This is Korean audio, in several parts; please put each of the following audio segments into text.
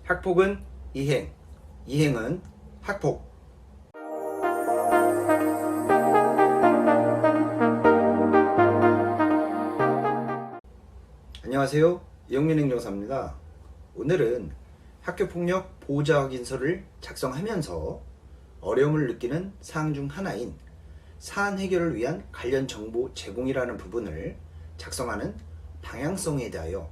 학폭은 이행, 이행은 학폭. 안녕하세요. 이영민 행정사입니다. 오늘은 학교폭력 보호자 확인서를 작성하면서 어려움을 느끼는 사항 중 하나인 사안 해결을 위한 관련 정보 제공이라는 부분을 작성하는 방향성에 대하여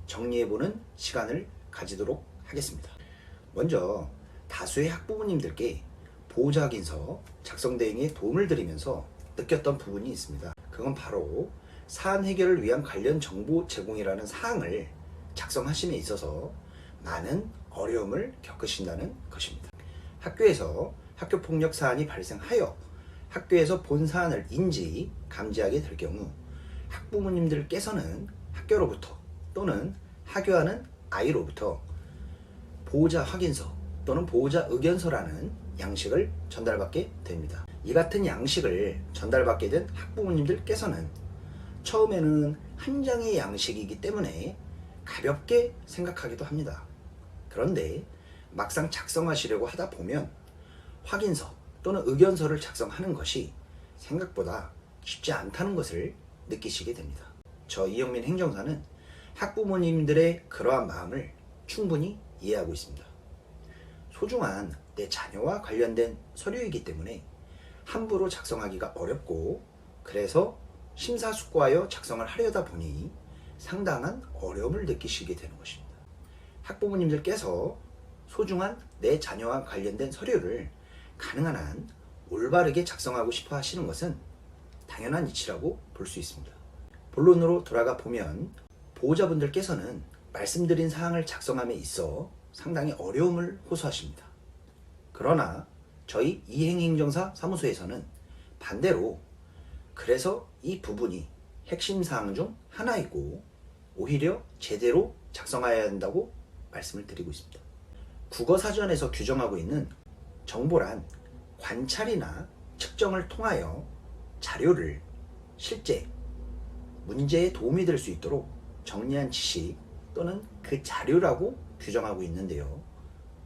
정리해보는 시간을 가지도록 하겠습니다. 먼저 다수의 학부모님들께 보호자 확인서 작성 대행에 도움을 드리면서 느꼈던 부분이 있습니다. 그건 바로 사안 해결을 위한 관련 정보 제공이라는 사항을 작성하심에 있어서 많은 어려움을 겪으신다는 것입니다. 학교에서 학교폭력 사안이 발생하여 학교에서 본 사안을 인지, 감지하게 될 경우 학부모님들께서는 학교로부터 또는 하교하는 아이로부터 보호자 확인서 또는 보호자 의견서라는 양식을 전달받게 됩니다. 이 같은 양식을 전달받게 된 학부모님들께서는 처음에는 한 장의 양식이기 때문에 가볍게 생각하기도 합니다. 그런데 막상 작성하시려고 하다 보면 확인서 또는 의견서를 작성하는 것이 생각보다 쉽지 않다는 것을 느끼시게 됩니다. 저 이영민 행정사는 학부모님들의 그러한 마음을 충분히 이해하고 있습니다. 소중한 내 자녀와 관련된 서류이기 때문에 함부로 작성하기가 어렵고, 그래서 심사숙고하여 작성을 하려다 보니 상당한 어려움을 느끼시게 되는 것입니다. 학부모님들께서 소중한 내 자녀와 관련된 서류를 가능한 한 올바르게 작성하고 싶어 하시는 것은 당연한 이치라고 볼 수 있습니다. 본론으로 돌아가 보면 보호자분들께서는 말씀드린 사항을 작성함에 있어 상당히 어려움을 호소하십니다. 그러나 저희 이행행정사 사무소에서는 반대로 그래서 이 부분이 핵심 사항 중 하나이고 오히려 제대로 작성해야 한다고 말씀을 드리고 있습니다. 국어사전에서 규정하고 있는 정보란 관찰이나 측정을 통하여 자료를 실제 문제에 도움이 될 수 있도록 정리한 지식 또는 그 자료라고 규정하고 있는데요.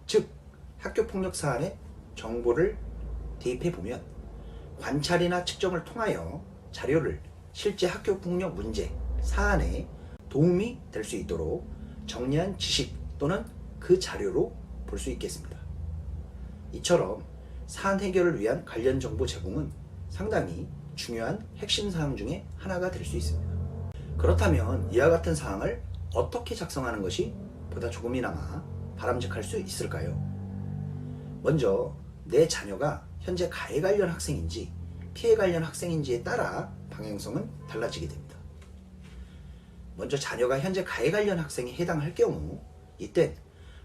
즉 학교폭력 사안의 정보를 대입해 보면 관찰이나 측정을 통하여 자료를 실제 학교폭력 문제 사안에 도움이 될 수 있도록 정리한 지식 또는 그 자료로 볼 수 있겠습니다. 이처럼 사안 해결을 위한 관련 정보 제공은 상당히 중요한 핵심 사항 중에 하나가 될 수 있습니다. 그렇다면 이와 같은 사항을 어떻게 작성하는 것이 보다 조금이나마 바람직할 수 있을까요? 먼저 내 자녀가 현재 가해 관련 학생인지 피해 관련 학생인지에 따라 방향성은 달라지게 됩니다. 먼저 자녀가 현재 가해 관련 학생에 해당할 경우 이때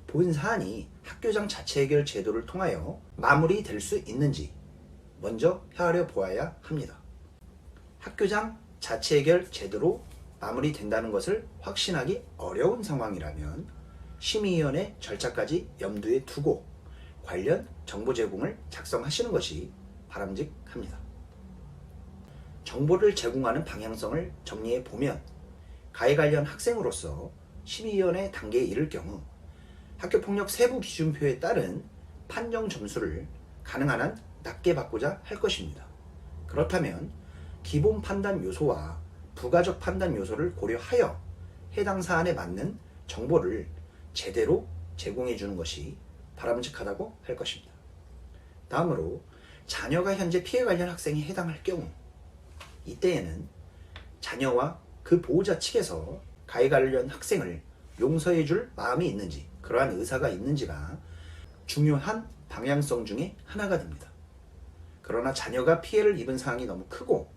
본 사안이 학교장 자체 해결 제도를 통하여 마무리될 수 있는지 먼저 헤아려 보아야 합니다. 학교장 자체 해결 제도로 마무리된다는 것을 확신하기 어려운 상황이라면 심의위원회 절차까지 염두에 두고 관련 정보 제공을 작성하시는 것이 바람직합니다. 정보를 제공하는 방향성을 정리해 보면 가해 관련 학생으로서 심의위원회 단계에 이를 경우 학교폭력 세부 기준표에 따른 판정 점수를 가능한 한 낮게 받고자 할 것입니다. 그렇다면 기본 판단 요소와 부가적 판단 요소를 고려하여 해당 사안에 맞는 정보를 제대로 제공해 주는 것이 바람직하다고 할 것입니다. 다음으로 자녀가 현재 피해 관련 학생에 해당할 경우 이때에는 자녀와 그 보호자 측에서 가해 관련 학생을 용서해 줄 마음이 있는지, 그러한 의사가 있는지가 중요한 방향성 중에 하나가 됩니다. 그러나 자녀가 피해를 입은 사항이 너무 크고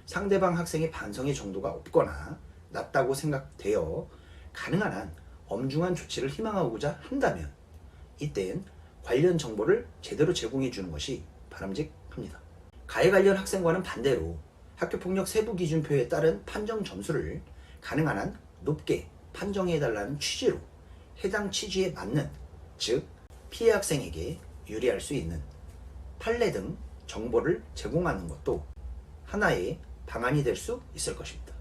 상대방 학생의 반성의 정도가 없거나 낮다고 생각되어 가능한 한 엄중한 조치를 희망하고자 한다면 이때엔 관련 정보를 제대로 제공해 주는 것이 바람직합니다. 가해 관련 학생과는 반대로 학교폭력 세부 기준표에 따른 판정 점수를 가능한 한 높게 판정해 달라는 취지로 해당 취지에 맞는, 즉 피해 학생에게 유리할 수 있는 판례 등 정보를 제공하는 것도 하나의 방안이 될 수 있을 것입니다.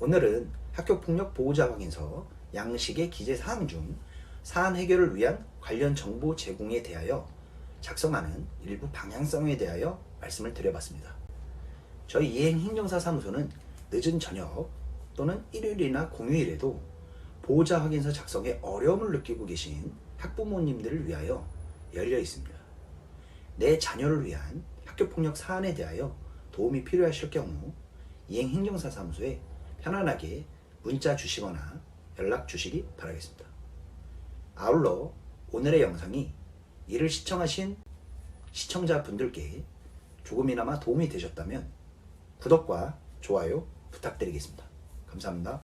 오늘은 학교폭력 보호자 확인서 양식의 기재사항 중 사안 해결을 위한 관련 정보 제공에 대하여 작성하는 일부 방향성에 대하여 말씀을 드려봤습니다. 저희 이행행정사사무소는 늦은 저녁 또는 일요일이나 공휴일에도 보호자 확인서 작성에 어려움을 느끼고 계신 학부모님들을 위하여 열려 있습니다. 내 자녀를 위한 학교폭력 사안에 대하여 도움이 필요하실 경우 이행행정사사무소에 편안하게 문자 주시거나 연락 주시기 바라겠습니다. 아울러 오늘의 영상이 이를 시청하신 시청자분들께 조금이나마 도움이 되셨다면 구독과 좋아요 부탁드리겠습니다. 감사합니다.